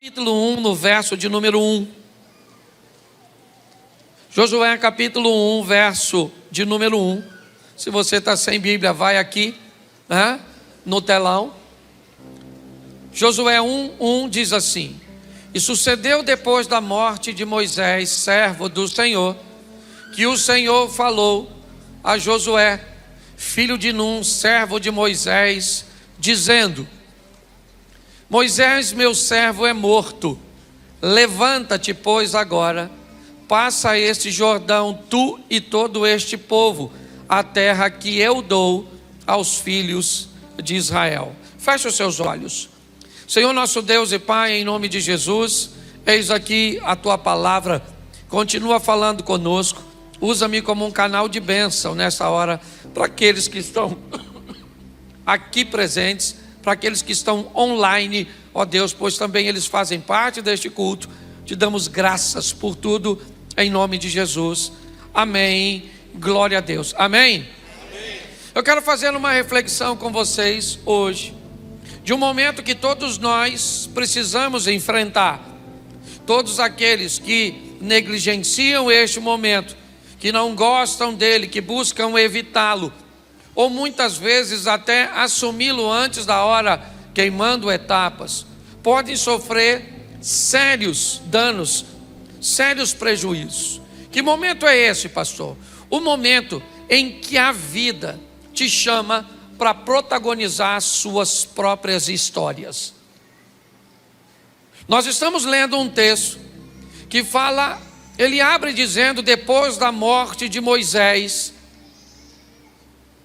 Capítulo 1, no verso de número 1. Josué, capítulo 1, verso de número 1. Se você está sem Bíblia, vai aqui, no telão. Josué 1 diz assim: E sucedeu depois da morte de Moisés, servo do Senhor, que o Senhor falou a Josué, filho de Num, servo de Moisés, dizendo: Moisés, meu servo, é morto. Levanta-te, pois, agora, passa este Jordão, tu e todo este povo, a terra que eu dou aos filhos de Israel. Feche os seus olhos. Senhor nosso Deus e Pai, em nome de Jesus, eis aqui a tua palavra. Continua falando conosco. Usa-me como um canal de bênção nessa hora, para aqueles que estão aqui presentes, para aqueles que estão online, ó Deus, pois também eles fazem parte deste culto. Te damos graças por tudo, em nome de Jesus. Amém. Glória a Deus. Amém? Amém. Eu quero fazer uma reflexão com vocês hoje, de um momento que todos nós precisamos enfrentar. Todos aqueles que negligenciam este momento, que não gostam dele, que buscam evitá-lo, ou muitas vezes até assumi-lo antes da hora, queimando etapas, podem sofrer sérios danos, sérios prejuízos. Que momento é esse, pastor? O momento em que a vida te chama para protagonizar suas próprias histórias. Nós estamos lendo um texto que fala, ele abre dizendo: depois da morte de Moisés,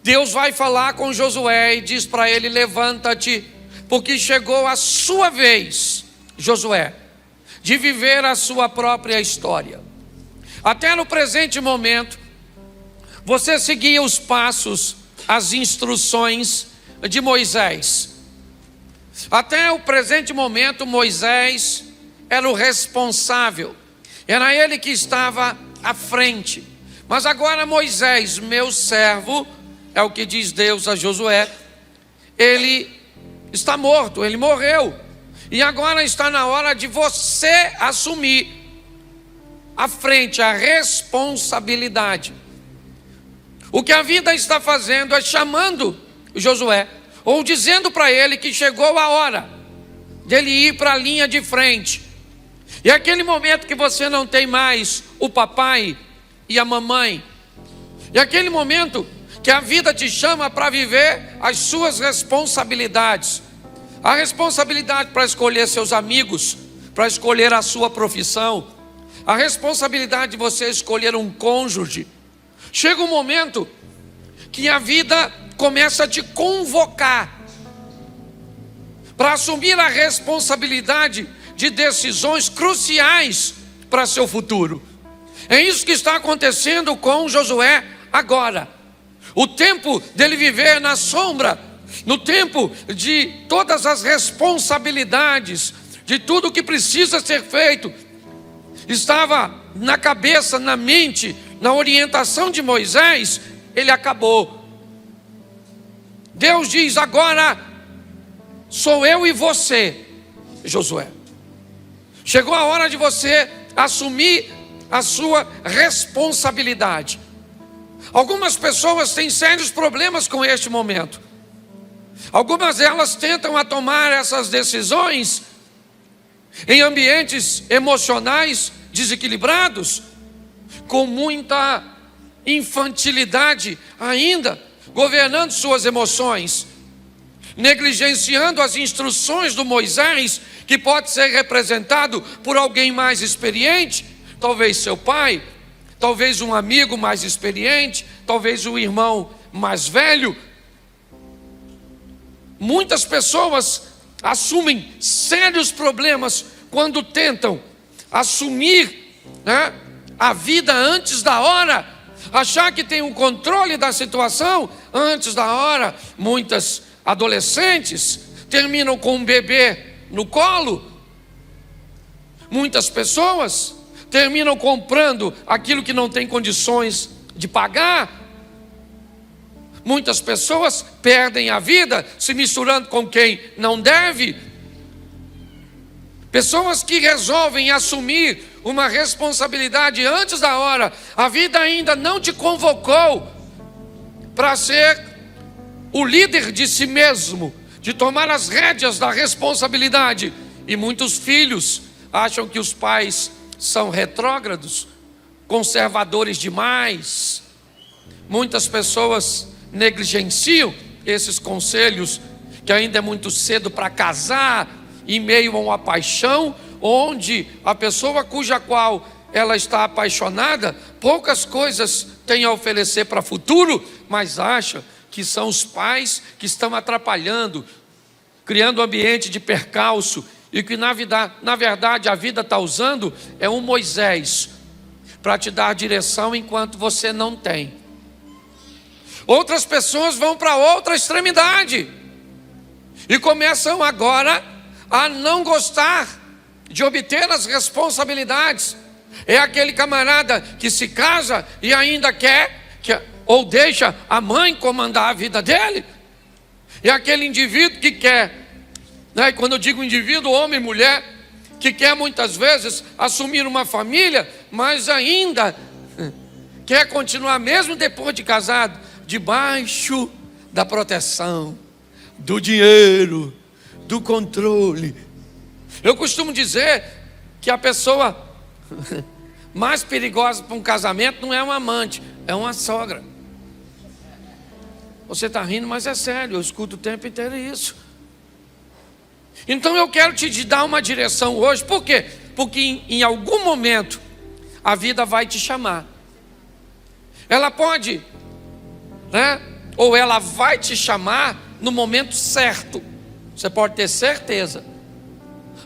Deus vai falar com Josué e diz para ele: levanta-te, porque chegou a sua vez, Josué, de viver a sua própria história. Até no presente momento, você seguia os passos, as instruções de Moisés. Até o presente momento, Moisés era o responsável, era ele que estava à frente. Mas agora Moisés, meu servo, é o que diz Deus a Josué, ele está morto, ele morreu. E agora está na hora de você assumir a frente, a responsabilidade. O que a vida está fazendo é chamando Josué, ou dizendo para ele que chegou a hora dele ir para a linha de frente. E aquele momento que você não tem mais o papai e a mamãe, e aquele momento que a vida te chama para viver as suas responsabilidades. A responsabilidade para escolher seus amigos, para escolher a sua profissão, a responsabilidade de você escolher um cônjuge. Chega um momento que a vida começa a te convocar para assumir a responsabilidade de decisões cruciais para seu futuro. É isso que está acontecendo com Josué agora. O tempo dele viver na sombra, no tempo de todas as responsabilidades, de tudo que precisa ser feito, estava na cabeça, na mente, na orientação de Moisés, ele acabou. Deus diz: agora sou eu e você, Josué. Chegou a hora de você assumir a sua responsabilidade. Algumas pessoas têm sérios problemas com este momento. Algumas delas tentam tomar essas decisões em ambientes emocionais desequilibrados, com muita infantilidade ainda, governando suas emoções, negligenciando as instruções do Moisés, que pode ser representado por alguém mais experiente, talvez seu pai, talvez um amigo mais experiente, talvez um irmão mais velho. Muitas pessoas assumem sérios problemas quando tentam assumir a vida antes da hora, achar que tem um controle da situação antes da hora. Muitas adolescentes terminam com um bebê no colo. Muitas pessoas terminam comprando aquilo que não tem condições de pagar. Muitas pessoas perdem a vida se misturando com quem não deve. Pessoas que resolvem assumir uma responsabilidade antes da hora. A vida ainda não te convocou para ser o líder de si mesmo, de tomar as rédeas da responsabilidade. E muitos filhos acham que os pais são retrógrados, conservadores demais. Muitas pessoas negligenciam esses conselhos, que ainda é muito cedo para casar, em meio a uma paixão, onde a pessoa cuja qual ela está apaixonada, poucas coisas tem a oferecer para o futuro, mas acha que são os pais que estão atrapalhando, criando um ambiente de percalço, e que na verdade a vida está usando é um Moisés para te dar direção enquanto você não tem. Outras pessoas vão para outra extremidade e começam agora a não gostar de obter as responsabilidades. É aquele camarada que se casa e ainda quer ou deixa a mãe comandar a vida dele. É aquele indivíduo que quer, né? Quando eu digo indivíduo, homem e mulher, que quer muitas vezes assumir uma família, mas ainda quer continuar, mesmo depois de casado, debaixo da proteção, do dinheiro, do controle. Eu costumo dizer que a pessoa mais perigosa para um casamento não é um amante, é uma sogra. Você está rindo, mas é sério, eu escuto o tempo inteiro isso. Então eu quero te dar uma direção hoje. Por quê? Porque em algum momento a vida vai te chamar. Ela pode, né? Ou ela vai te chamar no momento certo. Você pode ter certeza.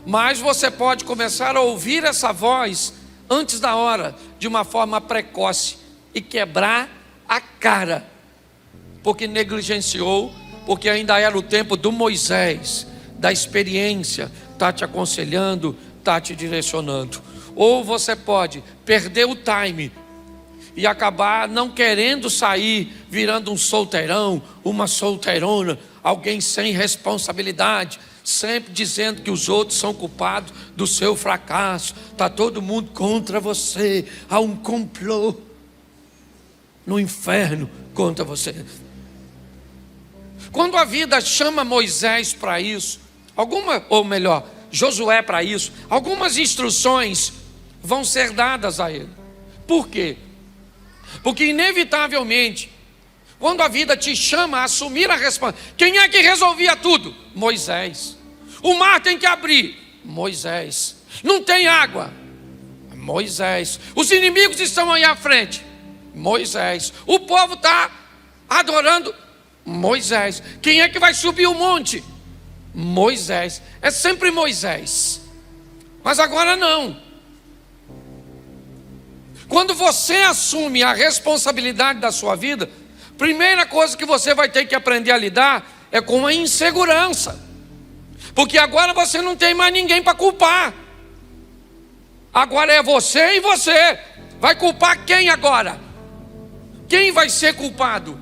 Mas você pode começar a ouvir essa voz antes da hora, de uma forma precoce, e quebrar a cara, porque negligenciou, porque ainda era o tempo do Moisés, da experiência, está te aconselhando, está te direcionando. Ou você pode perder o time e acabar não querendo sair, virando um solteirão, uma solteirona, alguém sem responsabilidade, sempre dizendo que os outros são culpados do seu fracasso, está todo mundo contra você, há um complô no inferno contra você. Quando a vida chama Moisés para isso, Josué para isso, algumas instruções vão ser dadas a ele. Por quê? Porque inevitavelmente, quando a vida te chama a assumir a responsabilidade, quem é que resolvia tudo? Moisés. O mar tem que abrir? Moisés. Não tem água? Moisés. Os inimigos estão aí à frente? Moisés. O povo está adorando? Moisés. Quem é que vai subir o monte? Moisés. É sempre Moisés. Mas agora não. Quando você assume a responsabilidade da sua vida, primeira coisa que você vai ter que aprender a lidar é com a insegurança. Porque agora você não tem mais ninguém para culpar. Agora é você e você. Vai culpar quem agora? Quem vai ser culpado?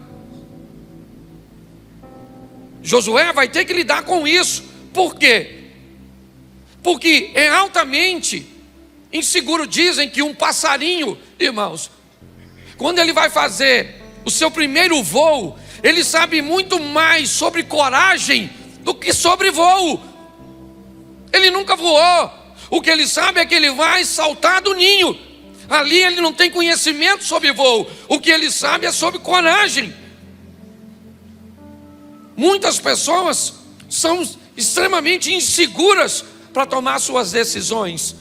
Josué vai ter que lidar com isso. Por quê? Porque é altamente inseguro. Dizem que um passarinho, irmãos, quando ele vai fazer o seu primeiro voo, ele sabe muito mais sobre coragem do que sobre voo. Ele nunca voou. O que ele sabe é que ele vai saltar do ninho. Ali ele não tem conhecimento sobre voo. O que ele sabe é sobre coragem. Muitas pessoas são extremamente inseguras para tomar suas decisões.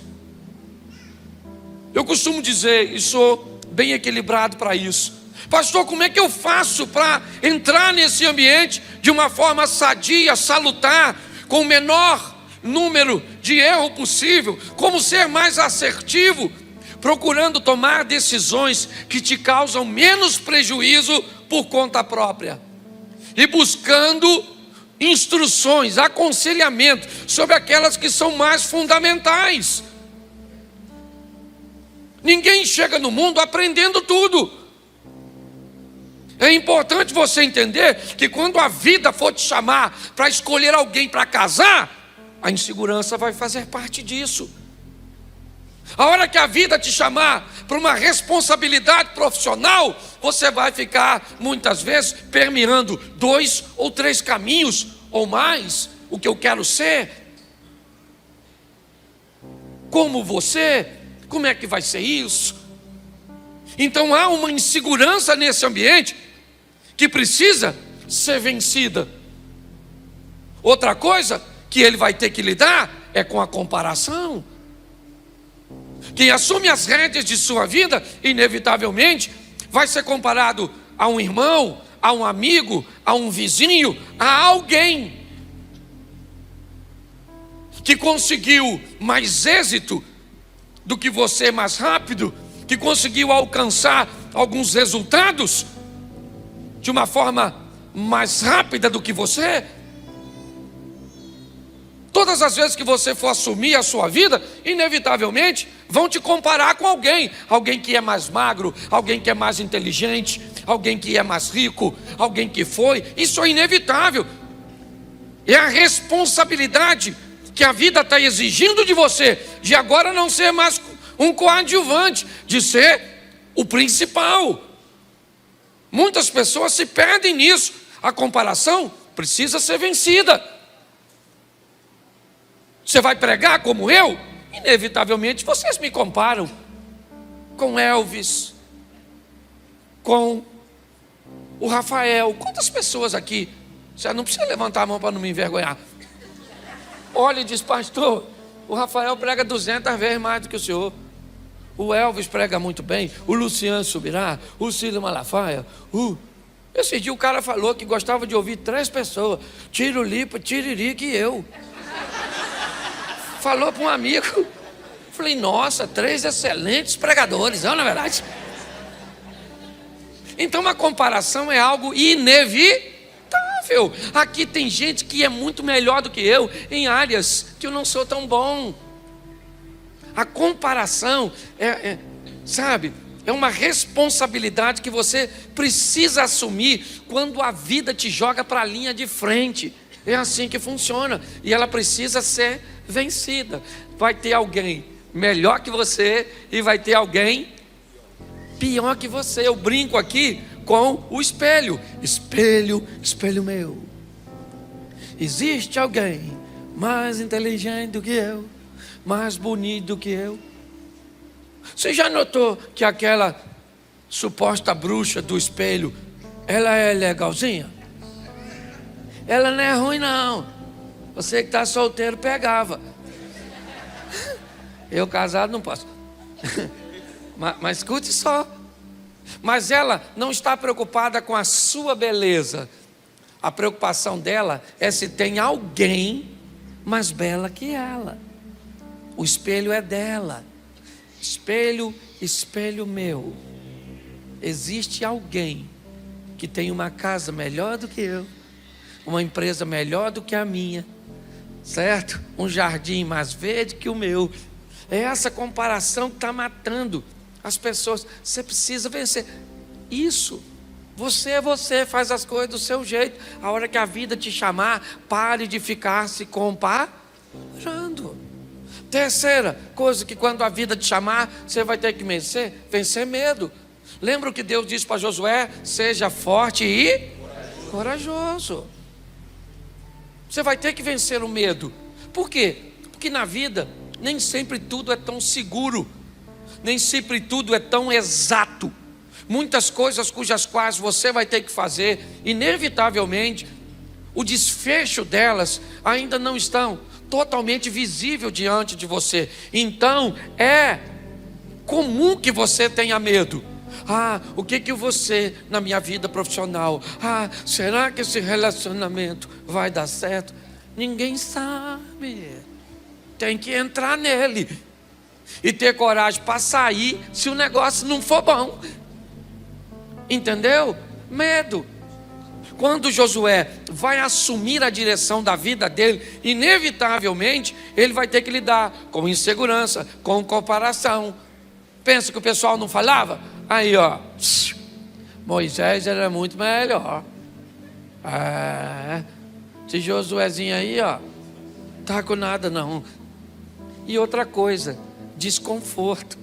Eu costumo dizer, e sou bem equilibrado para isso: pastor, como é que eu faço para entrar nesse ambiente de uma forma sadia, salutar, com o menor número de erro possível? Como ser mais assertivo, procurando tomar decisões que te causam menos prejuízo por conta própria, e buscando instruções, aconselhamento sobre aquelas que são mais fundamentais. Ninguém chega no mundo aprendendo tudo. É importante você entender que quando a vida for te chamar para escolher alguém para casar, A insegurança vai fazer parte disso. A hora que a vida te chamar para uma responsabilidade profissional, você vai ficar muitas vezes permeando 2 ou 3 caminhos ou mais. O que eu quero ser, como você, como é que vai ser isso? Então há uma insegurança nesse ambiente que precisa ser vencida. Outra coisa que ele vai ter que lidar é com a comparação. Quem assume as rédeas de sua vida, inevitavelmente, vai ser comparado a um irmão, a um amigo, a um vizinho, a alguém que conseguiu mais êxito do que você mais rápido, que conseguiu alcançar alguns resultados de uma forma mais rápida do que você. Todas as vezes que você for assumir a sua vida, inevitavelmente vão te comparar com alguém. Alguém que é mais magro, alguém que é mais inteligente, alguém que é mais rico, alguém que foi. Isso é inevitável. É a responsabilidade que a vida está exigindo de você, de agora não ser mais um coadjuvante, de ser o principal. Muitas pessoas se perdem nisso. A comparação precisa ser vencida. Você vai pregar como eu? Inevitavelmente vocês me comparam com Elvis, com o Rafael. Quantas pessoas aqui? Você não precisa levantar a mão para não me envergonhar. Olha e diz: pastor, o Rafael prega 200 vezes mais do que o senhor. O Elvis prega muito bem. O Luciano Subirá, o Cílio Malafaia. Esse dia o cara falou que gostava de ouvir 3 pessoas: Tirolipa, Tiririca e eu. Falou para um amigo. Falei: nossa, 3 excelentes pregadores, não é verdade? Então a comparação é algo inevitável. Aqui tem gente que é muito melhor do que eu em áreas que eu não sou tão bom. A comparação sabe, é uma responsabilidade que você precisa assumir quando a vida te joga para a linha de frente. É assim que funciona. E ela precisa ser vencida. Vai ter alguém melhor que você e vai ter alguém pior que você. Eu brinco aqui com o espelho. Espelho, espelho meu. Existe alguém mais inteligente do que eu, mais bonito do que eu? Você já notou que aquela suposta bruxa do espelho, ela é legalzinha? Ela não é ruim não. Você que está solteiro pegava. Eu casado não posso. Mas escute só. Mas ela não está preocupada com a sua beleza. A preocupação dela é se tem alguém mais bela que ela. O espelho é dela. Espelho, espelho meu. Existe alguém que tem uma casa melhor do que eu, uma empresa melhor do que a minha, certo? Um jardim mais verde que o meu. É essa comparação que está matando as pessoas. Você precisa vencer isso. Você é você, faz as coisas do seu jeito. A hora que a vida te chamar, pare de ficar se comparando. Terceira coisa, que quando a vida te chamar, você vai ter que vencer medo. Lembra o que Deus disse para Josué? Seja forte e corajoso. Você vai ter que vencer o medo. Por quê? Porque na vida nem sempre tudo é tão seguro, nem sempre tudo é tão exato. Muitas coisas cujas quais você vai ter que fazer, inevitavelmente, o desfecho delas ainda não estão totalmente visível diante de você. Então é comum que você tenha medo. O que eu vou ser na minha vida profissional? Será que esse relacionamento vai dar certo? Ninguém sabe. Tem que entrar nele e ter coragem para sair se o negócio não for bom. Entendeu? Medo. Quando Josué vai assumir a direção da vida dele, inevitavelmente ele vai ter que lidar com insegurança, com comparação. Pensa que o pessoal não falava? Aí Moisés era muito melhor. Esse Josuézinho aí está com nada não. E outra coisa, desconforto.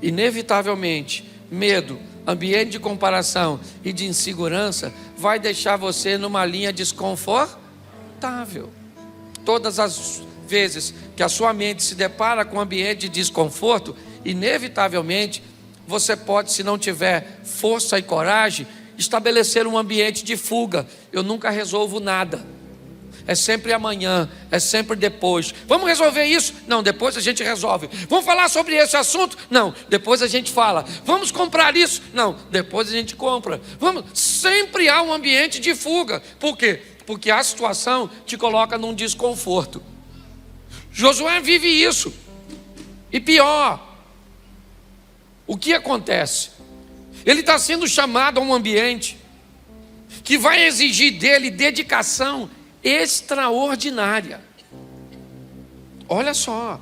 Inevitavelmente, medo, ambiente de comparação e de insegurança vai deixar você numa linha desconfortável. Todas as vezes que a sua mente se depara com um ambiente de desconforto, inevitavelmente você pode, se não tiver força e coragem, estabelecer um ambiente de fuga. Eu nunca resolvo nada. É sempre amanhã, é sempre depois. Vamos resolver isso? Não, depois a gente resolve. Vamos falar sobre esse assunto? Não, depois a gente fala. Vamos comprar isso? Não, depois a gente compra. Sempre há um ambiente de fuga. Por quê? Porque a situação te coloca num desconforto. Josué vive isso. E pior, o que acontece? Ele está sendo chamado a um ambiente que vai exigir dele dedicação extraordinária. Olha só,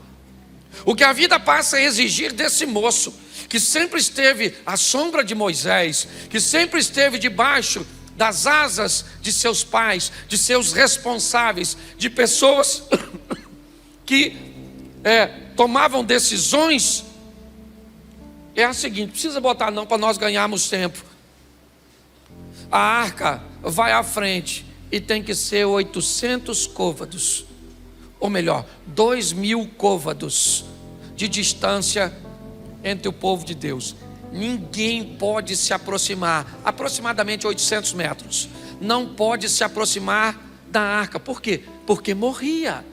o que a vida passa a exigir desse moço, que sempre esteve à sombra de Moisés, que sempre esteve debaixo das asas de seus pais, de seus responsáveis, de pessoas que tomavam decisões. É a seguinte, precisa botar não para nós ganharmos tempo. A arca vai à frente e tem que ser 800 côvados, ou melhor, 2.000 côvados de distância entre o povo de Deus. Ninguém pode se aproximar, aproximadamente 800 metros, não pode se aproximar da arca. Por quê? Porque morria.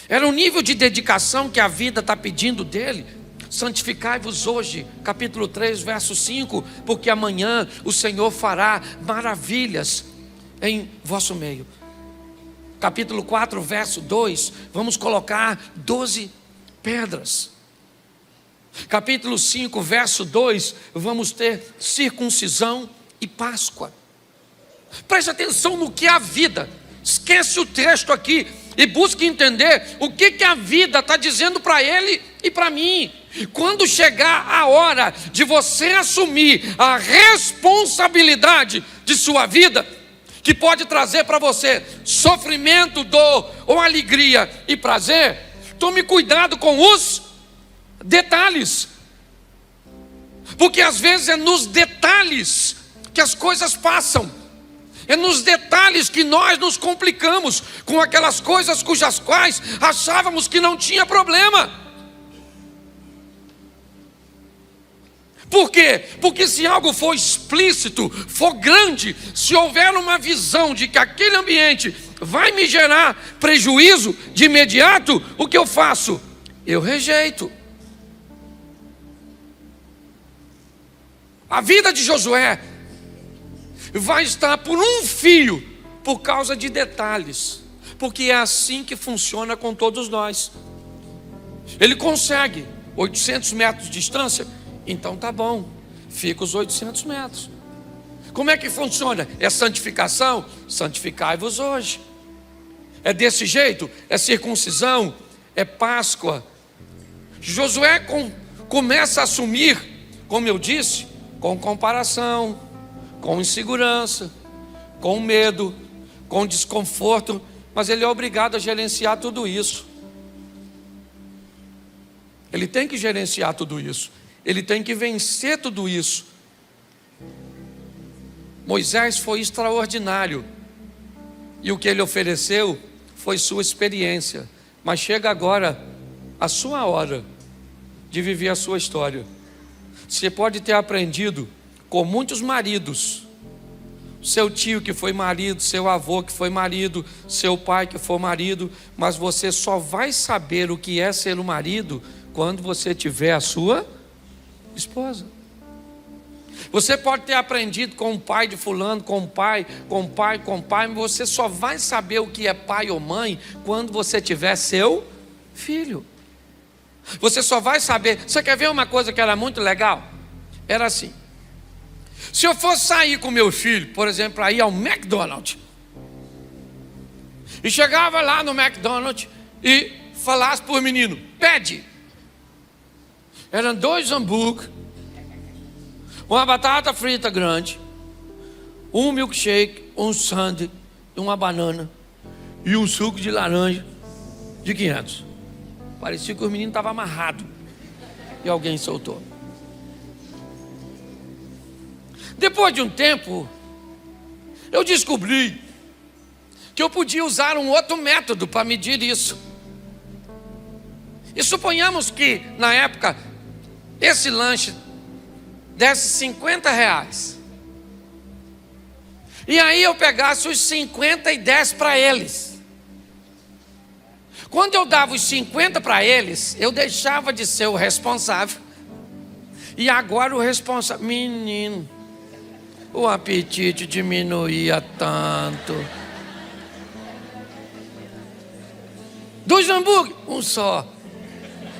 Era um nível de dedicação que a vida está pedindo dele. Santificai-vos hoje, capítulo 3, verso 5, porque amanhã o Senhor fará maravilhas em vosso meio. Capítulo 4, verso 2, vamos colocar 12 pedras. Capítulo 5, verso 2, vamos ter circuncisão e Páscoa. Preste atenção no que é a vida. Esquece o texto aqui e busque entender o que a vida está dizendo para ele e para mim. Quando chegar a hora de você assumir a responsabilidade de sua vida, que pode trazer para você sofrimento, dor ou alegria e prazer, tome cuidado com os detalhes, porque às vezes é nos detalhes que as coisas passam. É nos detalhes que nós nos complicamos com aquelas coisas cujas quais achávamos que não tinha problema. Por quê? Porque se algo for explícito, for grande, se houver uma visão de que aquele ambiente vai me gerar prejuízo de imediato, o que eu faço? Eu rejeito. A vida de Josué vai estar por um fio por causa de detalhes, porque é assim que funciona com todos nós. Ele consegue 800 metros de distância, então tá bom, fica os 800 metros. Como é que funciona? É santificação? Santificai-vos hoje. É desse jeito? É circuncisão? É Páscoa? Josué começa a assumir, como eu disse, com comparação, com insegurança, com medo, com desconforto, mas ele é obrigado a gerenciar tudo isso. Ele tem que gerenciar tudo isso. Ele tem que vencer tudo isso. Moisés foi extraordinário, e o que ele ofereceu foi sua experiência, mas chega agora a sua hora de viver a sua história. Você pode ter aprendido com muitos maridos, seu tio que foi marido, seu avô que foi marido, seu pai que foi marido, mas você só vai saber o que é ser um marido quando você tiver a sua esposa. Você pode ter aprendido com o pai de fulano, com pai, mas você só vai saber o que é pai ou mãe quando você tiver seu filho. Você só vai saber. Você quer ver uma coisa que era muito legal? Era assim: se eu fosse sair com meu filho, por exemplo, para ir ao McDonald's, e chegava lá no McDonald's e falasse para o menino: pede. Eram 2 hambúrguer, uma batata frita grande, um milkshake, um sundae e uma banana. e um suco de laranja de 500. Parecia que os meninos estavam amarrados e alguém soltou. Depois de um tempo, eu descobri que eu podia usar um outro método para medir isso. E suponhamos que, na época, esse lanche desse 50 reais. E aí eu pegasse os 50 e desse para eles. Quando eu dava os 50 para eles, eu deixava de ser o responsável. E agora o responsável... Menino, o apetite diminuía tanto. 2 hambúrguer, um só.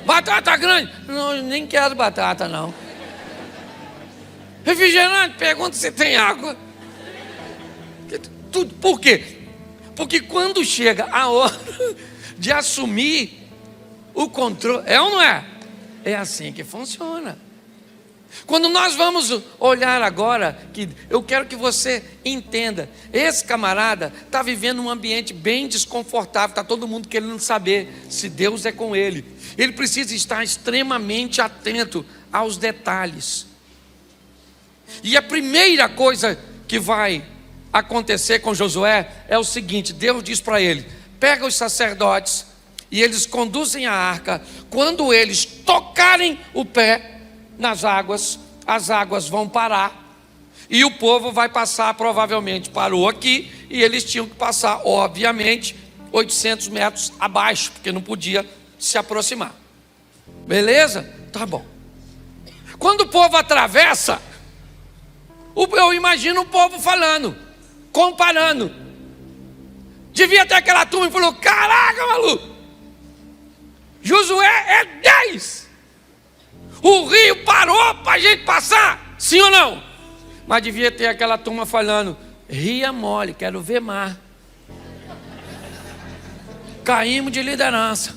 Batata grande, não, nem quero batata não. Refrigerante, pergunta se tem água. Tudo. Por quê? Porque quando chega a hora de assumir o controle, é ou não é? É assim que funciona. Quando nós vamos olhar agora, que eu quero que você entenda, esse camarada está vivendo um ambiente bem desconfortável, está todo mundo querendo saber se Deus é com ele. Ele precisa estar extremamente atento aos detalhes. E a primeira coisa que vai acontecer com Josué é o seguinte: Deus diz para ele: pega os sacerdotes e eles conduzem a arca. Quando eles tocarem o pé nas águas, as águas vão parar e o povo vai passar. Provavelmente parou aqui e eles tinham que passar, obviamente, 800 metros abaixo, porque não podia se aproximar. Beleza? Tá bom. Quando o povo atravessa, eu imagino o povo falando, comparando. Devia ter aquela turma e falou: caraca, maluco, Josué é 10. O rio parou para a gente passar, sim ou não? Mas devia ter aquela turma falando: ria mole, quero ver mar. Caímos de liderança,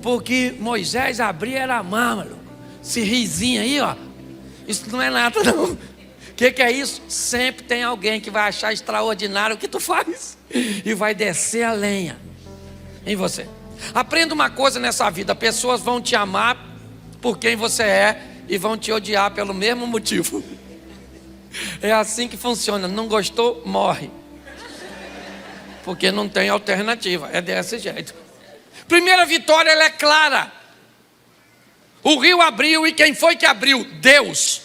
porque Moisés abria era mar, maluco. Esse risinho aí, ó, isso não é nada não. O que é isso? Sempre tem alguém que vai achar extraordinário o que tu faz e vai descer a lenha em você. Aprenda uma coisa nessa vida: pessoas vão te amar por quem você é e vão te odiar pelo mesmo motivo. É assim que funciona. Não gostou, morre, porque não tem alternativa. É desse jeito. Primeira vitória, ela é clara. O rio abriu, e quem foi que abriu? Deus.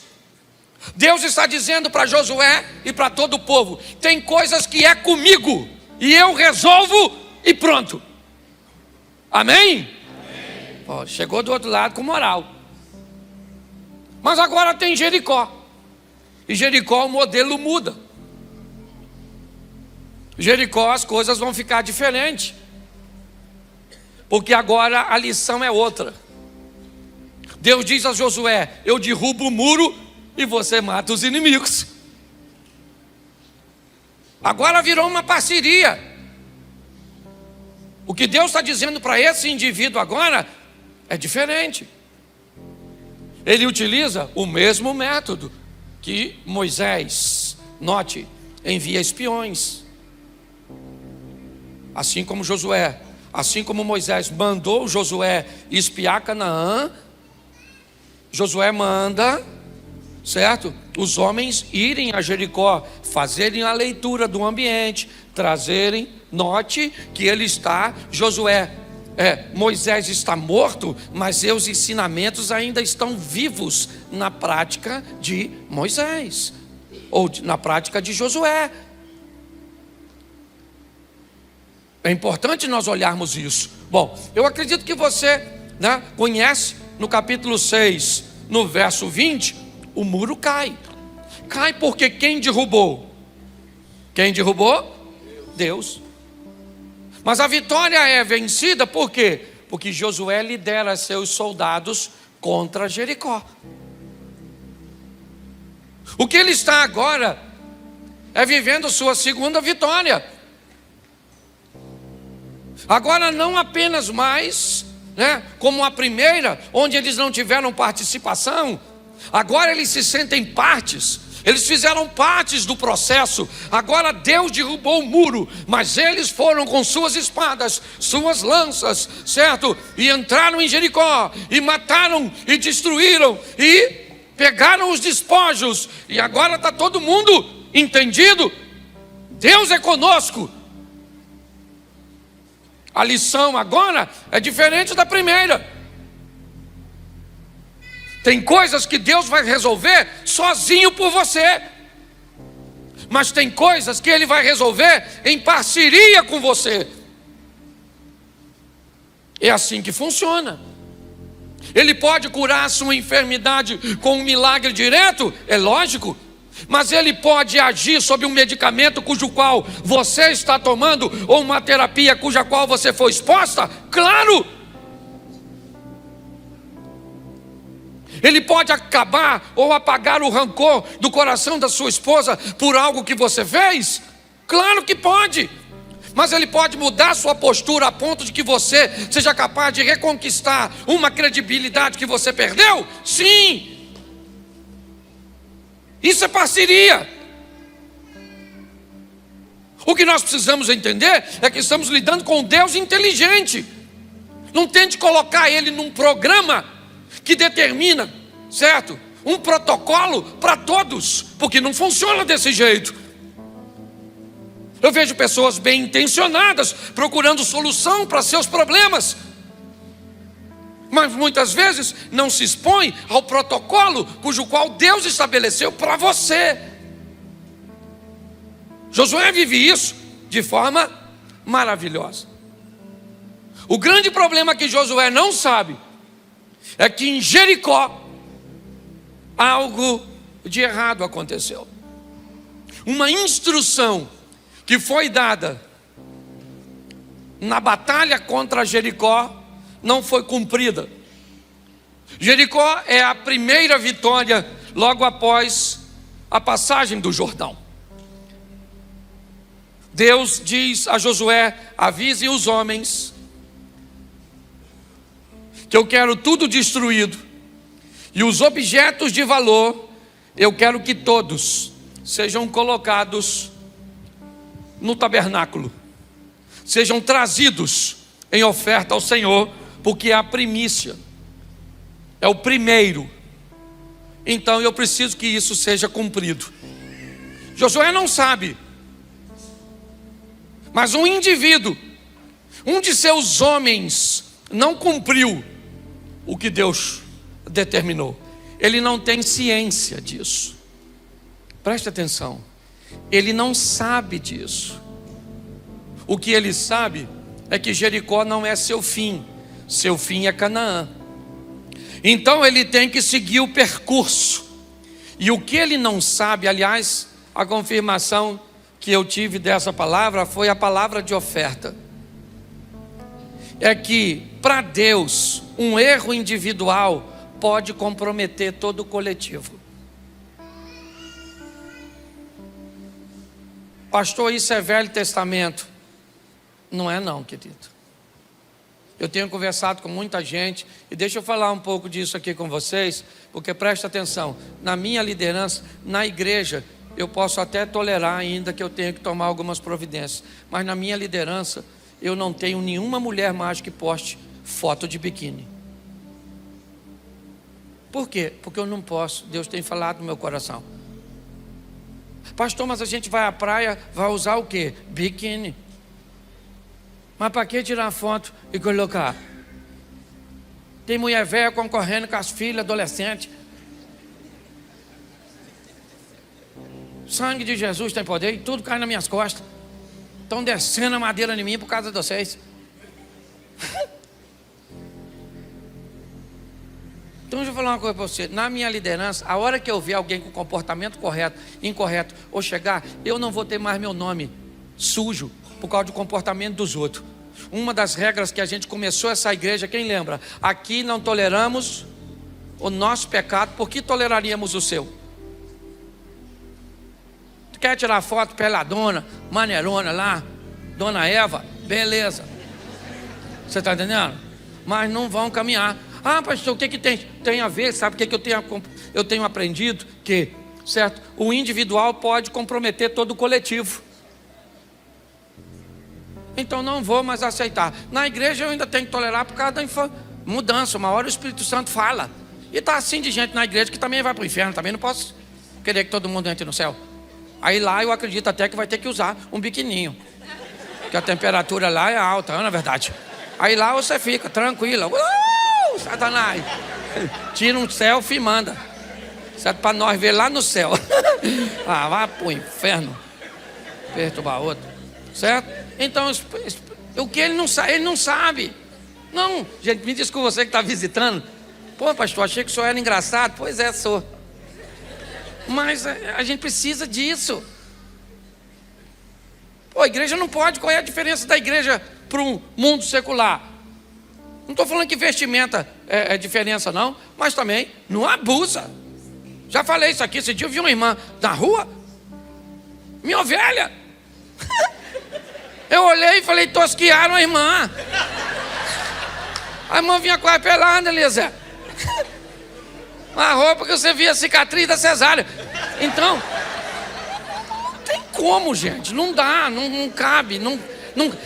Deus está dizendo para Josué e para todo o povo: tem coisas que é comigo e eu resolvo e pronto. Amém? Pô, chegou do outro lado com moral. Mas agora tem Jericó. E Jericó, o modelo muda. Jericó, as coisas vão ficar diferentes, porque agora a lição é outra. Deus diz a Josué: eu derrubo o muro e você mata os inimigos. Agora virou uma parceria. O que Deus está dizendo para esse indivíduo agora é diferente. Ele utiliza o mesmo método que Moisés, note, envia espiões. Assim como Josué, assim como Moisés mandou Josué espiar Canaã, Josué manda, certo? Os homens irem a Jericó, fazerem a leitura do ambiente, trazerem, note que ele está, Moisés está morto, mas seus ensinamentos ainda estão vivos na prática de Moisés, ou na prática de Josué. É importante nós olharmos isso. Bom, eu acredito que você, conhece no capítulo 6, no verso 20, o muro cai. Cai porque quem derrubou? Quem derrubou? Deus. Mas a vitória é vencida por quê? Porque Josué lidera seus soldados contra Jericó. O que ele está agora é vivendo sua segunda vitória. Agora não apenas mais, como a primeira, onde eles não tiveram participação. Agora eles se sentem partes. Eles fizeram partes do processo. Agora Deus derrubou o muro, mas eles foram com suas espadas, suas lanças, certo? E entraram em Jericó, e mataram, e destruíram, e pegaram os despojos. E agora está todo mundo entendido? Deus é conosco. A lição agora é diferente da primeira. Tem coisas que Deus vai resolver sozinho por você, mas tem coisas que Ele vai resolver em parceria com você. É assim que funciona. Ele pode curar a sua enfermidade com um milagre direto, é lógico, mas Ele pode agir sobre um medicamento cujo qual você está tomando, ou uma terapia cuja qual você foi exposta, claro. Ele pode acabar ou apagar o rancor do coração da sua esposa por algo que você fez? Claro que pode. Mas Ele pode mudar sua postura a ponto de que você seja capaz de reconquistar uma credibilidade que você perdeu? Sim. Isso é parceria. O que nós precisamos entender é que estamos lidando com um Deus inteligente. Não tente colocar Ele num programa que determina, certo? Um protocolo para todos, porque não funciona desse jeito. Eu vejo pessoas bem intencionadas procurando solução para seus problemas, mas muitas vezes não se expõe ao protocolo cujo qual Deus estabeleceu para você. Josué vive isso de forma maravilhosa. O grande problema que Josué não sabe é que em Jericó algo de errado aconteceu. Uma instrução que foi dada na batalha contra Jericó não foi cumprida. Jericó é a primeira vitória logo após a passagem do Jordão. Deus diz a Josué: avise os homens que eu quero tudo destruído, e os objetos de valor, eu quero que todos sejam colocados no tabernáculo, sejam trazidos em oferta ao Senhor, porque é a primícia, é o primeiro. Então eu preciso que isso seja cumprido. Josué não sabe, mas um indivíduo, um de seus homens, não cumpriu o que Deus determinou. Ele não tem ciência disso. Preste atenção. Ele não sabe disso. O que ele sabe é que Jericó não é seu fim. Seu fim é Canaã. Então ele tem que seguir o percurso. E o que ele não sabe, aliás, a confirmação que eu tive dessa palavra foi a palavra de oferta. É que para Deus um erro individual pode comprometer todo o coletivo. Pastor, isso é Velho Testamento? Não é não, querido. Eu tenho conversado com muita gente, e deixa eu falar um pouco disso aqui com vocês, porque presta atenção, na minha liderança, na igreja, eu posso até tolerar ainda que eu tenha que tomar algumas providências, mas na minha liderança, eu não tenho nenhuma mulher mais que poste foto de biquíni. Por quê? Porque eu não posso. Deus tem falado no meu coração. Pastor, mas a gente vai à praia, vai usar o quê? Biquíni. Mas para que tirar foto e colocar? Tem mulher velha concorrendo com as filhas, adolescentes. Sangue de Jesus tem poder e tudo cai nas minhas costas. Estão descendo a madeira em mim por causa de vocês. Então deixa eu falar uma coisa para você. Na minha liderança, a hora que eu ver alguém com comportamento correto, incorreto, ou chegar, eu não vou ter mais meu nome sujo por causa do comportamento dos outros. Uma das regras que a gente começou essa igreja, quem lembra? Aqui não toleramos o nosso pecado, por que toleraríamos o seu? Tu quer tirar foto peladona, maneirona lá, Dona Eva? Beleza. Você está entendendo? Mas não vão caminhar. Ah, pastor, o que tem a ver? Sabe o que eu tenho aprendido? Que certo? O individual pode comprometer todo o coletivo. Então não vou mais aceitar. Na igreja eu ainda tenho que tolerar por causa da mudança. Uma hora o Espírito Santo fala. E está assim de gente na igreja que também vai para o inferno. Também não posso querer que todo mundo entre no céu. Aí lá eu acredito até que vai ter que usar um biquininho. Porque a temperatura lá é alta, não é verdade? Aí lá você fica tranquila. Satanás. Tira um selfie e manda. Certo? Para nós ver lá no céu. Vai para o inferno. Perturbar outro. Certo? Então, o que ele não sabe. Não, gente, me desculpa, você que está visitando. Pô, pastor, achei que o senhor era engraçado. Pois é, sou. Mas a gente precisa disso. Pô, a igreja não pode. Qual é a diferença da igreja para um mundo secular? Não estou falando que vestimenta é diferença, não. Mas também não abusa. Já falei isso aqui. Esse dia eu vi uma irmã na rua. Minha ovelha. Eu olhei e falei, tosquiaram a irmã. A irmã vinha quase pelada, Eliezer. A roupa que você via a cicatriz da cesárea. Então, não tem como, gente. Não dá, não cabe. Não,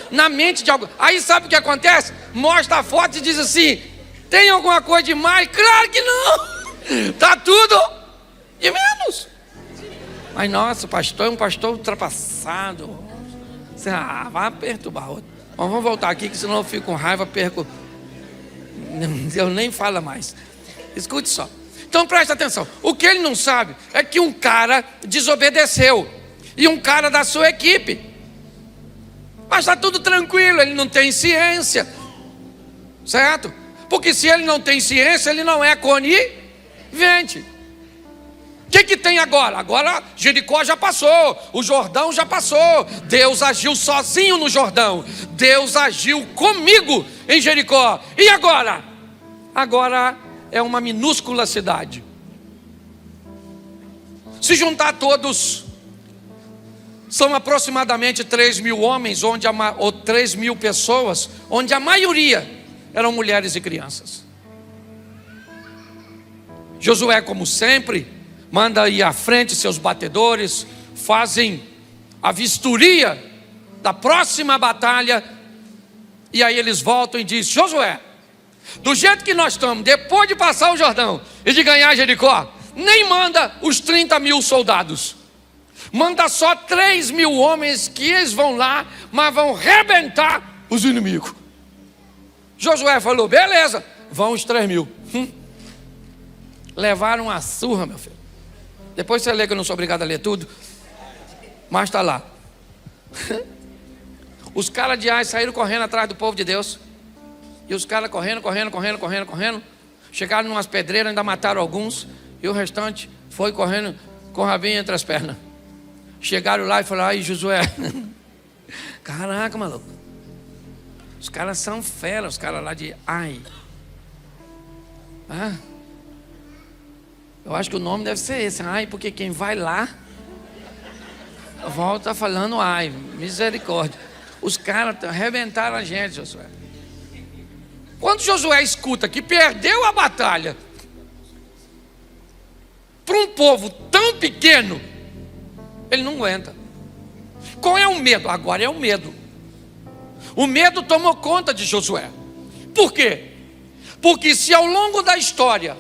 na mente de alguém. Aí sabe o que acontece? Mostra a foto e diz assim, tem alguma coisa demais? Claro que não. Tá tudo de menos. Mas nossa, o pastor é um pastor ultrapassado. Vai perturbar outro. Bom, vamos voltar aqui, que senão eu fico com raiva, perco. Eu nem falo mais. Escute só. Então presta atenção. O que ele não sabe é que um cara desobedeceu. E um cara da sua equipe. Mas está tudo tranquilo, ele não tem ciência. Certo? Porque se ele não tem ciência, ele não é conivente. O que tem agora? Agora Jericó já passou, o Jordão já passou. Deus agiu sozinho no Jordão. Deus agiu comigo em Jericó. E agora? Agora é uma minúscula cidade. Se juntar todos, são aproximadamente 3.000 homens, ou 3.000 pessoas, onde a maioria eram mulheres e crianças. Josué, como sempre, manda ir à frente seus batedores, fazem a vistoria da próxima batalha, e aí eles voltam e dizem, Josué, do jeito que nós estamos, depois de passar o Jordão e de ganhar Jericó, nem manda os 30.000 soldados, manda só 3.000 homens que eles vão lá, mas vão rebentar os inimigos. Josué falou, beleza, vão os 3.000. Levaram uma surra, meu filho. Depois você lê, que eu não sou obrigado a ler tudo, mas está lá. Os caras de Ai saíram correndo atrás do povo de Deus. E os caras correndo. Chegaram em umas pedreiras, ainda mataram alguns. E o restante foi correndo com o rabinho entre as pernas. Chegaram lá e falaram, ai Josué. Caraca, maluco. Os caras são fera, os caras lá de Ai. Eu acho que o nome deve ser esse, Ai, porque quem vai lá volta falando ai, misericórdia. Os caras arrebentaram a gente, Josué. Quando Josué escuta que perdeu a batalha para um povo tão pequeno, ele não aguenta. Qual é o medo? Agora é o medo. O medo tomou conta de Josué. Por quê? Porque se ao longo da história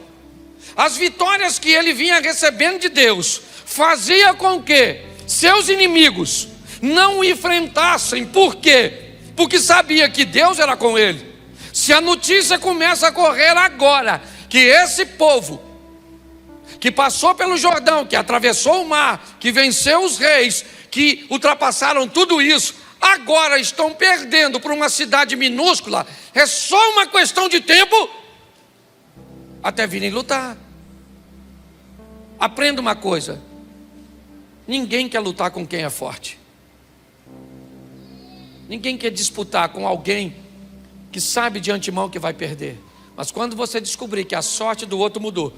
as vitórias que ele vinha recebendo de Deus fazia com que seus inimigos não o enfrentassem. Por quê? Porque sabia que Deus era com ele. Se a notícia começa a correr agora que esse povo que passou pelo Jordão, que atravessou o mar, que venceu os reis, que ultrapassaram tudo isso, agora estão perdendo para uma cidade minúscula, é só uma questão de tempo até virem lutar. Aprenda uma coisa: ninguém quer lutar com quem é forte. Ninguém quer disputar com alguém que sabe de antemão que vai perder. Mas quando você descobrir que a sorte do outro mudou,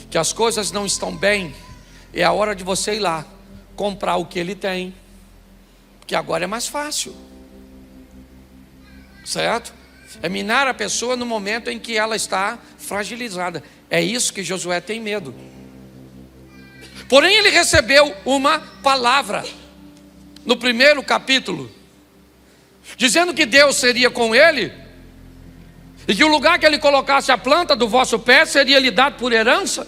que as coisas não estão bem, é a hora de você ir lá comprar o que ele tem, porque agora é mais fácil, certo? É minar a pessoa no momento em que ela está fragilizada. É isso que Josué tem medo. Porém ele recebeu uma palavra no primeiro capítulo, dizendo que Deus seria com ele, e que o lugar que ele colocasse a planta do vosso pé seria lhe dado por herança.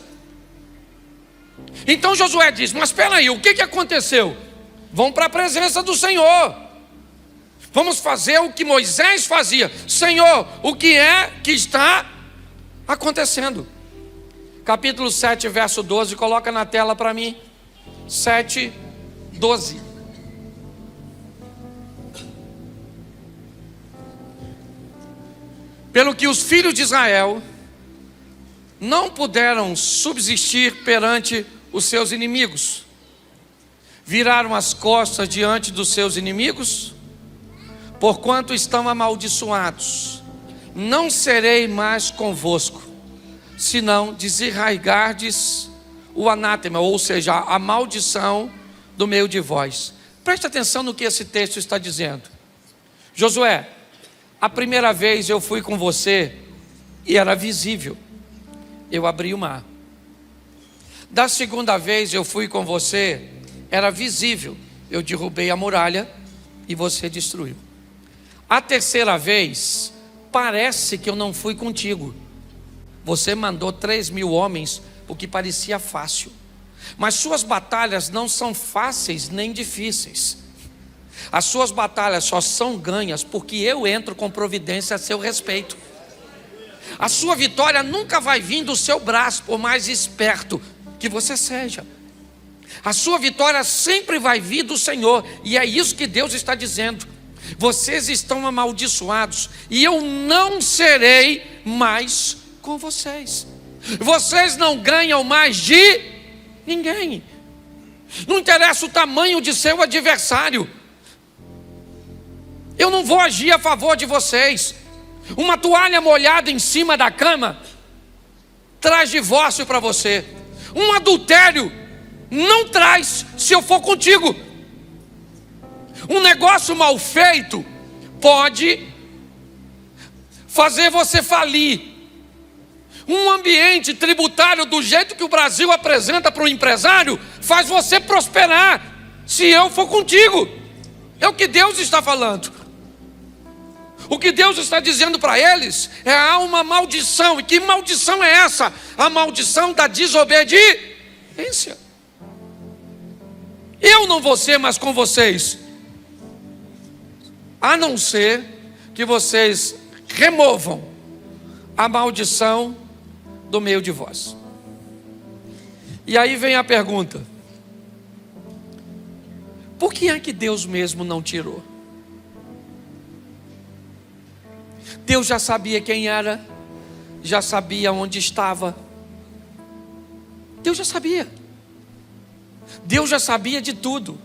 Então Josué diz: mas espera aí, o que aconteceu? Vão para a presença do Senhor, vamos fazer o que Moisés fazia. Senhor, o que é que está acontecendo? Capítulo 7, verso 12, coloca na tela para mim. 7, 12. Pelo que os filhos de Israel não puderam subsistir perante os seus inimigos, viraram as costas diante dos seus inimigos, porquanto estão amaldiçoados, não serei mais convosco, senão desarraigardes o anátema, ou seja, a maldição do meio de vós. Preste atenção no que esse texto está dizendo. Josué, a primeira vez eu fui com você e era visível, eu abri o mar. Da segunda vez eu fui com você, era visível, eu derrubei a muralha e você destruiu. A terceira vez, parece que eu não fui contigo. Você mandou 3.000 homens, o que parecia fácil. Mas suas batalhas não são fáceis nem difíceis. As suas batalhas só são ganhas porque eu entro com providência a seu respeito. A sua vitória nunca vai vir do seu braço, por mais esperto que você seja. A sua vitória sempre vai vir do Senhor, e é isso que Deus está dizendo. Vocês estão amaldiçoados, e eu não serei mais com vocês. Vocês não ganham mais de ninguém. Não interessa o tamanho de seu adversário, eu não vou agir a favor de vocês. Uma toalha molhada em cima da cama traz divórcio para você. Um adultério não traz se eu for contigo. Um negócio mal feito pode fazer você falir. Um ambiente tributário do jeito que o Brasil apresenta para o empresário faz você prosperar se eu for contigo. É o que Deus está falando. O que Deus está dizendo para eles é: há uma maldição. E que maldição é essa? A maldição da desobediência. Eu não vou ser mais com vocês, a não ser que vocês removam a maldição do meio de vós. E aí vem a pergunta: por que é que Deus mesmo não tirou? Deus já sabia quem era, já sabia onde estava. Deus já sabia. Deus já sabia de tudo.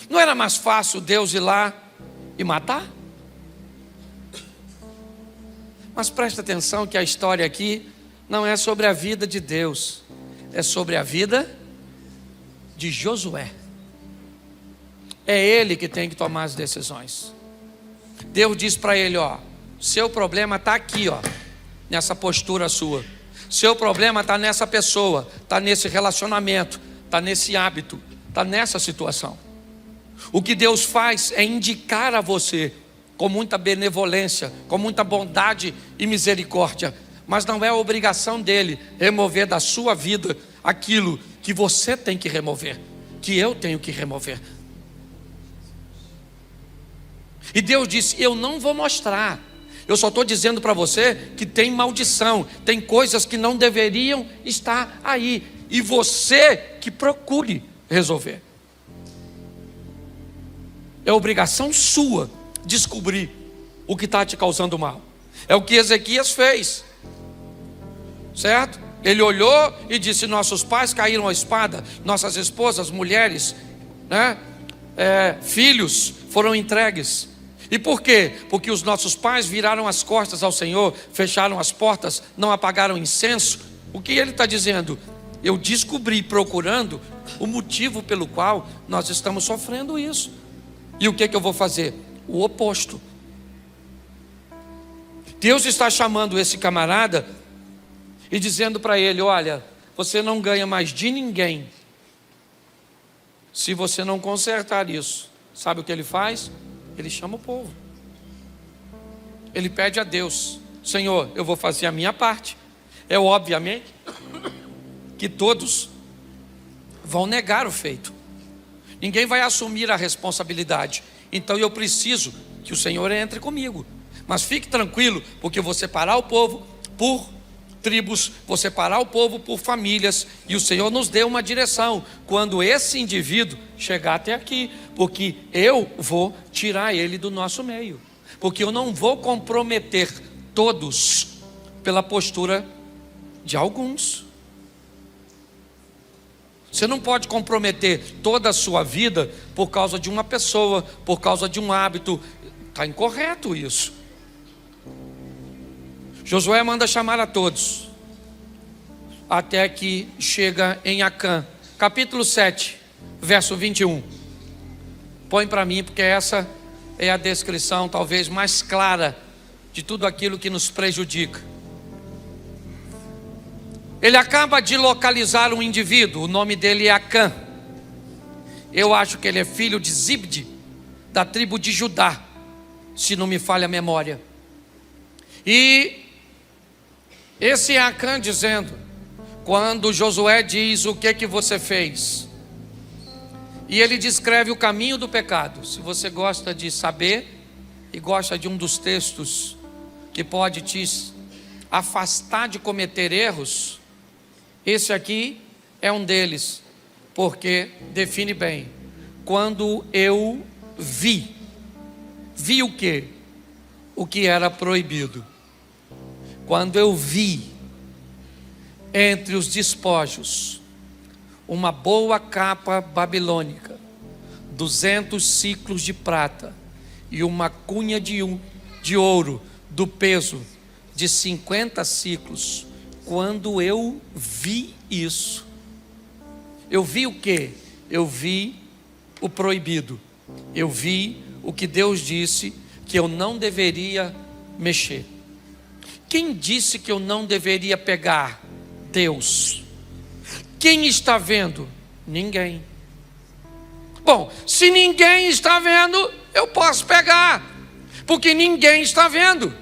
Não era mais fácil Deus ir lá e matar? Mas presta atenção que a história aqui não é sobre a vida de Deus, é sobre a vida de Josué. É ele que tem que tomar as decisões. Deus diz para ele: ó, seu problema está aqui, ó, nessa postura sua. Seu problema está nessa pessoa, está nesse relacionamento, está nesse hábito, está nessa situação. O que Deus faz é indicar a você com muita benevolência, com muita bondade e misericórdia, mas não é obrigação dele remover da sua vida aquilo que você tem que remover, que eu tenho que remover. E Deus disse: eu não vou mostrar, eu só estou dizendo para você que tem maldição, tem coisas que não deveriam estar aí, e você que procure resolver. É obrigação sua descobrir o que está te causando mal. É o que Ezequias fez, certo? Ele olhou e disse: nossos pais caíram à espada, nossas esposas, mulheres, né? Filhos foram entregues. E por quê? Porque os nossos pais viraram as costas ao Senhor, fecharam as portas, não apagaram incenso. O que ele está dizendo? Eu descobri, procurando, o motivo pelo qual nós estamos sofrendo isso. E o que eu vou fazer? O oposto. Deus está chamando esse camarada e dizendo para ele: olha, você não ganha mais de ninguém se você não consertar isso. Sabe o que ele faz? Ele chama o povo. Ele pede a Deus: Senhor, eu vou fazer a minha parte. É obviamente que todos vão negar o feito. Ninguém vai assumir a responsabilidade. Então eu preciso que o Senhor entre comigo. Mas fique tranquilo, porque eu vou separar o povo por tribos, vou separar o povo por famílias, e o Senhor nos deu uma direção quando esse indivíduo chegar até aqui, porque eu vou tirar ele do nosso meio, porque eu não vou comprometer todos pela postura de alguns. Você não pode comprometer toda a sua vida por causa de uma pessoa, por causa de um hábito. Está incorreto isso. Josué manda chamar a todos, até que chega em Acã, capítulo 7, verso 21. Põe para mim, porque essa é a descrição talvez mais clara de tudo aquilo que nos prejudica. Ele acaba de localizar um indivíduo, o nome dele é Acã. Eu acho que ele é filho de Zibde, da tribo de Judá, se não me falha a memória. E esse é Acã dizendo, quando Josué diz: o que você fez? E ele descreve o caminho do pecado. Se você gosta de saber e gosta de um dos textos que pode te afastar de cometer erros, esse aqui é um deles, porque define bem: quando eu vi o quê? O que era proibido. Quando eu vi entre os despojos uma boa capa babilônica, 200 siclos de prata e uma cunha de ouro do peso de 50 siclos, quando eu vi isso, eu vi o quê? Eu vi o proibido. Eu vi o que Deus disse que eu não deveria mexer. Quem disse que eu não deveria pegar? Deus. Quem está vendo? Ninguém. Bom, se ninguém está vendo, eu posso pegar, porque ninguém está vendo.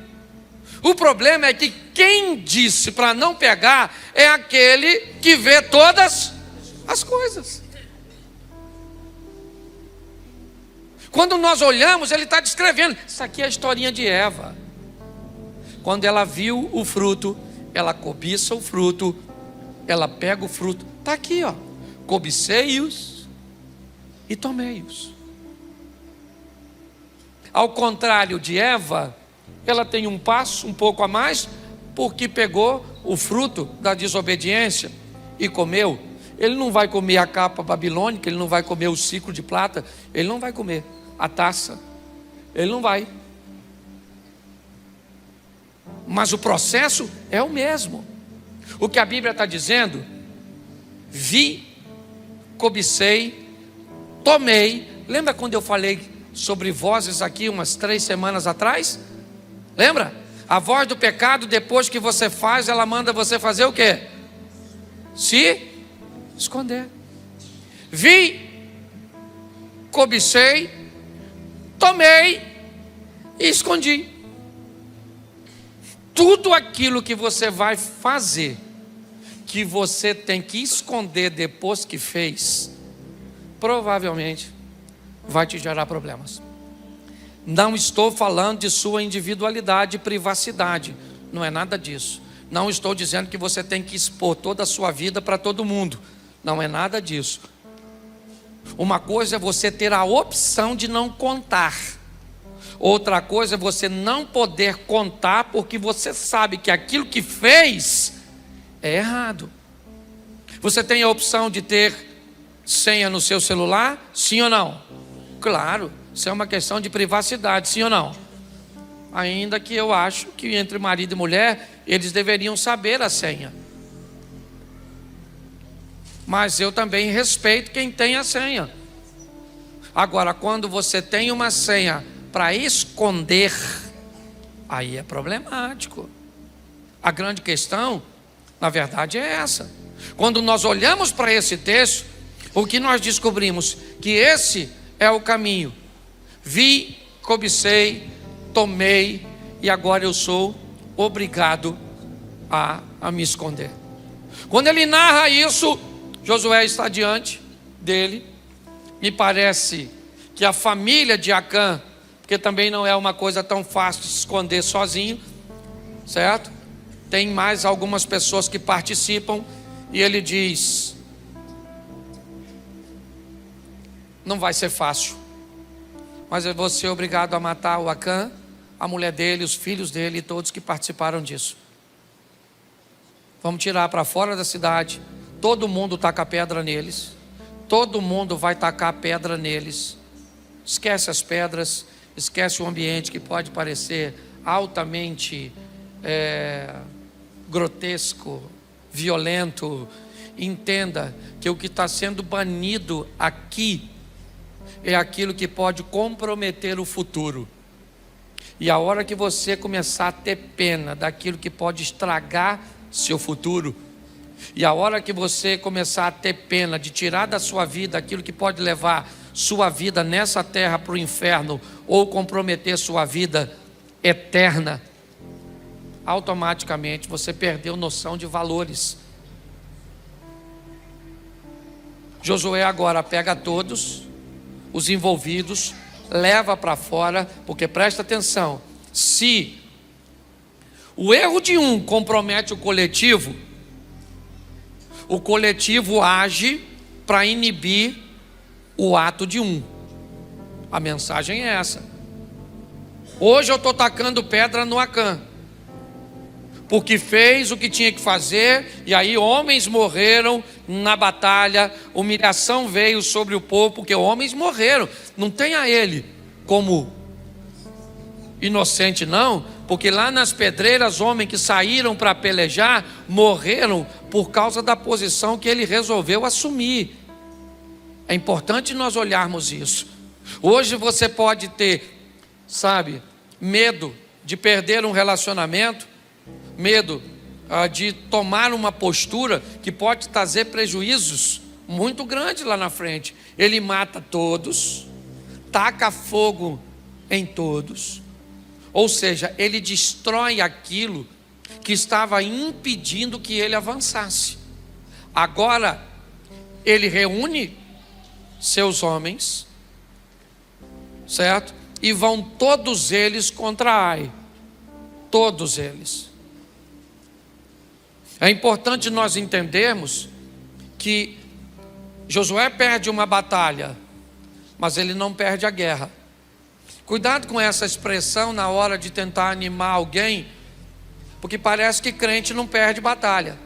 O problema é que quem disse para não pegar é aquele que vê todas as coisas. Quando nós olhamos, ele está descrevendo. Isso aqui é a historinha de Eva. Quando ela viu o fruto, ela cobiça o fruto, ela pega o fruto. Está aqui, ó. Cobicei-os e tomei-os. Ao contrário de Eva, ela tem um passo um pouco a mais, porque pegou o fruto da desobediência e comeu. Ele não vai comer a capa babilônica, ele não vai comer o ciclo de prata, ele não vai comer a taça, ele não vai. Mas o processo é o mesmo. O que a Bíblia está dizendo: vi, cobicei, tomei. Lembra quando eu falei sobre vozes aqui umas 3 semanas atrás? Lembra? A voz do pecado, depois que você faz, ela manda você fazer o quê? Se esconder. Vi, cobicei, tomei e escondi. Tudo aquilo que você vai fazer, que você tem que esconder depois que fez, provavelmente vai te gerar problemas. Não estou falando de sua individualidade e privacidade, não é nada disso. Não estou dizendo que você tem que expor toda a sua vida para todo mundo, não é nada disso. Uma coisa é você ter a opção de não contar, outra coisa é você não poder contar porque você sabe que aquilo que fez é errado. Você tem a opção de ter senha no seu celular? Sim ou não? Claro, isso é uma questão de privacidade, sim ou não? Ainda que eu acho que entre marido e mulher, eles deveriam saber a senha. Mas eu também respeito quem tem a senha. Agora, quando você tem uma senha para esconder, aí é problemático. A grande questão Na verdade é essa. Quando nós olhamos para esse texto, o que nós descobrimos? Que esse é o caminho. Vi, cobicei, tomei, e agora eu sou obrigado a me esconder. Quando ele narra isso, Josué está diante dele. Me parece que a família de Acã, porque também não é uma coisa tão fácil de se esconder sozinho, certo? Tem mais algumas pessoas que participam, e ele diz: não vai ser fácil, mas eu vou ser obrigado a matar o Acã, a mulher dele, os filhos dele e todos que participaram disso. Vamos tirar para fora da cidade. Todo mundo taca pedra neles. Todo mundo vai tacar pedra neles. Esquece as pedras, esquece o ambiente que pode parecer altamente grotesco, violento. Entenda que o que está sendo banido aqui é aquilo que pode comprometer o futuro. E a hora que você começar a ter pena daquilo que pode estragar seu futuro, e a hora que você começar a ter pena de tirar da sua vida aquilo que pode levar sua vida nessa terra para o inferno, ou comprometer sua vida eterna, automaticamente você perdeu noção de valores. Josué agora pega todos os envolvidos, leva para fora, porque presta atenção, se o erro de um compromete o coletivo age para inibir o ato de um. A mensagem é essa. Hoje eu estou tacando pedra no Acã, porque fez o que tinha que fazer, e aí homens morreram na batalha, humilhação veio sobre o povo, porque homens morreram. Não tenha ele como inocente não, porque lá nas pedreiras, homens que saíram para pelejar, morreram por causa da posição que ele resolveu assumir. É importante nós olharmos isso. Hoje você pode ter, medo de perder um relacionamento, medo de tomar uma postura que pode trazer prejuízos muito grandes lá na frente. Ele mata todos, taca fogo em todos, ou seja, ele destrói aquilo que estava impedindo que ele avançasse. Agora ele reúne seus homens, certo? E vão todos eles contra Ai. Todos eles. É importante nós entendermos que Josué perde uma batalha, mas ele não perde a guerra. Cuidado com essa expressão na hora de tentar animar alguém, porque parece que crente não perde batalha.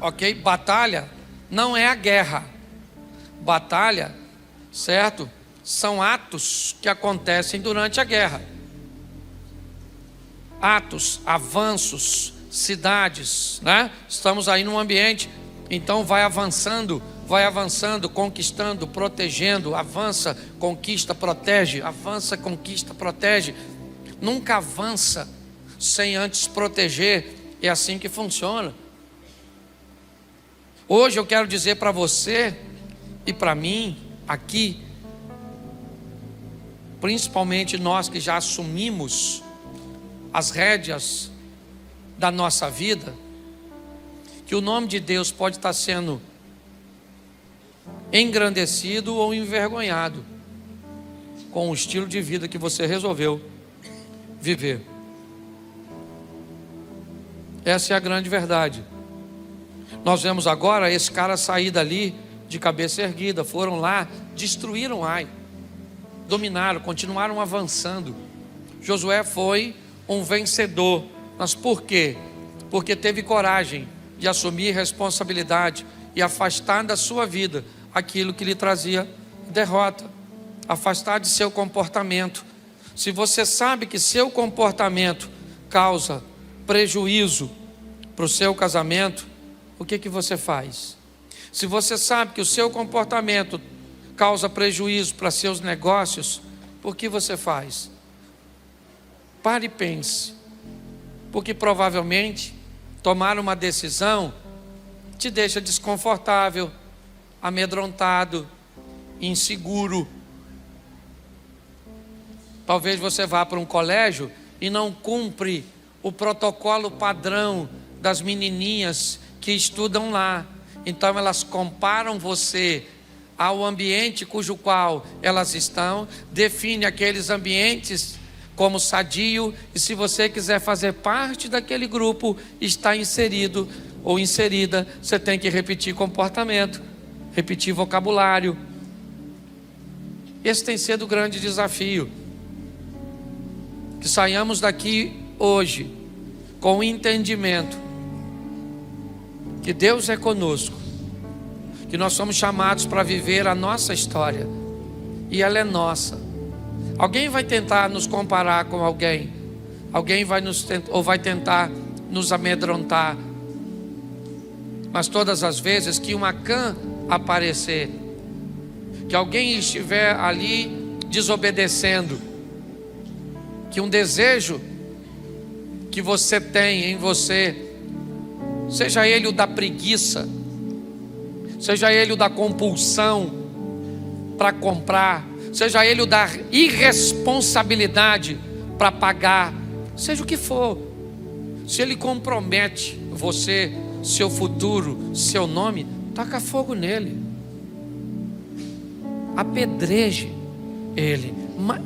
Ok? Batalha não é a guerra. Batalha, certo? São atos que acontecem durante a guerra. Atos, avanços, cidades, né? Estamos aí num ambiente, então vai avançando, conquistando, protegendo, avança, conquista, protege, avança, conquista, protege. Nunca avança sem antes proteger. É assim que funciona. Hoje eu quero dizer para você e para mim aqui, principalmente nós que já assumimos as rédeas da nossa vida, que o nome de Deus pode estar sendo engrandecido ou envergonhado com o estilo de vida que você resolveu viver. Essa é a grande verdade. Nós vemos agora esse cara sair dali de cabeça erguida, foram lá, destruíram Ai, dominaram, continuaram avançando. Josué foi um vencedor, mas por quê? Porque teve coragem de assumir responsabilidade e afastar da sua vida aquilo que lhe trazia derrota, afastar de seu comportamento. Se você sabe que seu comportamento causa prejuízo para o seu casamento, o que você faz? Se você sabe que o seu comportamento causa prejuízo para seus negócios, o que você faz? Pare e pense. porque provavelmente tomar uma decisão te deixa desconfortável, amedrontado, inseguro. Talvez você vá para um colégio e não cumpre o protocolo padrão das menininhas que estudam lá. Então elas comparam você ao ambiente cujo qual elas estão, define aqueles ambientes como sadio, e se você quiser fazer parte daquele grupo, está inserido ou inserida, você tem que repetir comportamento, repetir vocabulário. Esse tem sido o grande desafio. Que saiamos daqui hoje com o entendimento que Deus é conosco, que nós somos chamados para viver a nossa história, e ela é nossa. Alguém vai tentar nos comparar com alguém, alguém vai vai tentar nos amedrontar, mas todas as vezes que uma Acã aparecer, que alguém estiver ali desobedecendo, que um desejo que você tem em você, seja ele o da preguiça, seja ele o da compulsão para comprar, seja ele o da irresponsabilidade para pagar, seja o que for, se ele compromete você, seu futuro, seu nome, taca fogo nele, apedreje ele.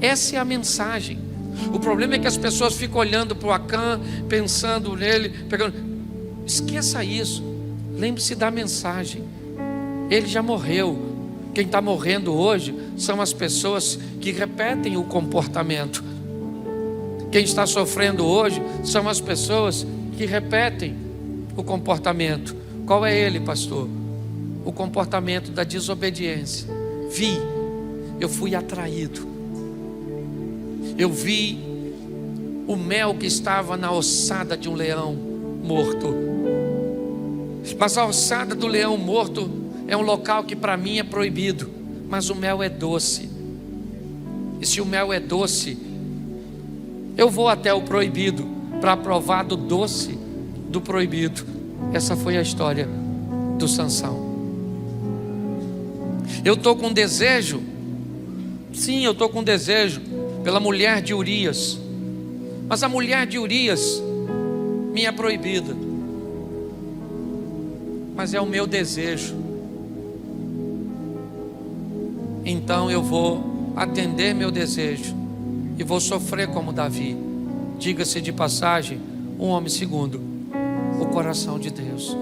Essa é a mensagem. O problema é que as pessoas ficam olhando para o Acã, pensando nele, pegando. Esqueça isso, lembre-se da mensagem. Ele já morreu. Quem está morrendo hoje são as pessoas que repetem o comportamento. Quem está sofrendo hoje são as pessoas que repetem o comportamento. Qual é ele, pastor? O comportamento da desobediência. Eu fui atraído. Eu vi o mel que estava na ossada de um leão morto. Mas a ossada do leão morto é um local que para mim é proibido, mas o mel é doce. E se o mel é doce, eu vou até o proibido para provar do doce do proibido. Essa foi a história do Sansão. Eu estou com desejo, sim, eu estou com desejo pela mulher de Urias, mas a mulher de Urias me é proibida, mas é o meu desejo. Então eu vou atender meu desejo e vou sofrer como Davi. Diga-se de passagem, um homem segundo o coração de Deus.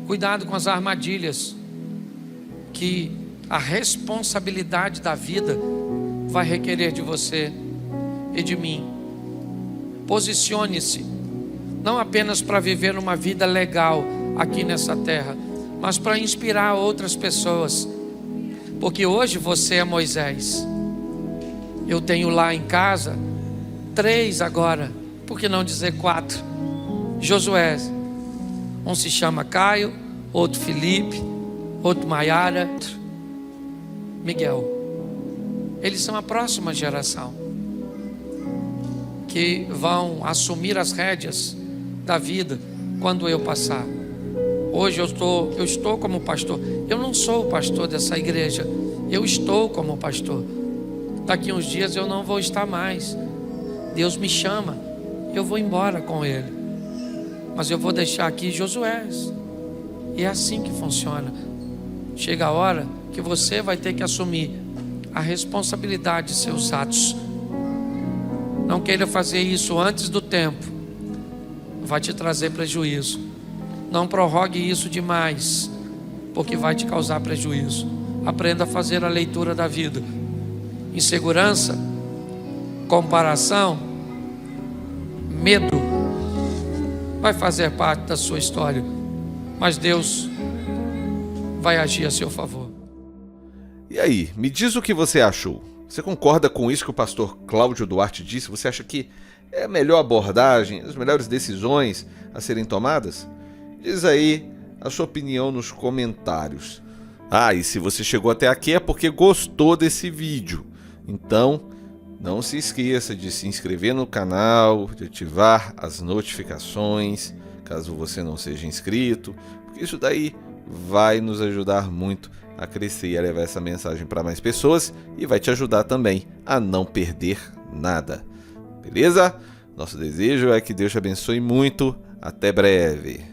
Cuidado com as armadilhas que a responsabilidade da vida vai requerer de você e de mim. Posicione-se, não apenas para viver uma vida legal aqui nessa terra, mas para inspirar outras pessoas. Porque hoje você é Moisés. Eu tenho lá em casa 3 agora, por que não dizer 4? Josué. Um se chama Caio, outro Felipe, outro Maiara, Miguel. Eles são a próxima geração que vão assumir as rédeas da vida quando eu passar. Hoje eu estou como pastor. Eu não sou o pastor dessa igreja, eu estou como pastor. Daqui uns dias eu não vou estar mais. Deus me chama, eu vou embora com ele, mas eu vou deixar aqui Josué. E é assim que funciona. Chega a hora que você vai ter que assumir a responsabilidade de seus atos. Não queira fazer isso antes do tempo, vai te trazer prejuízo. Não prorrogue isso demais, porque vai te causar prejuízo. Aprenda a fazer a leitura da vida. Insegurança, comparação, medo vai fazer parte da sua história, mas Deus vai agir a seu favor. E aí, me diz o que você achou. Você concorda com isso que o pastor Cláudio Duarte disse? Você acha que é a melhor abordagem, as melhores decisões a serem tomadas? Diz aí a sua opinião nos comentários. E se você chegou até aqui é porque gostou desse vídeo. Então, Não se esqueça de se inscrever no canal, de ativar as notificações, caso você não seja inscrito, porque isso daí vai nos ajudar muito a crescer e a levar essa mensagem para mais pessoas e vai te ajudar também a não perder nada. Beleza? Nosso desejo é que Deus te abençoe muito. Até breve.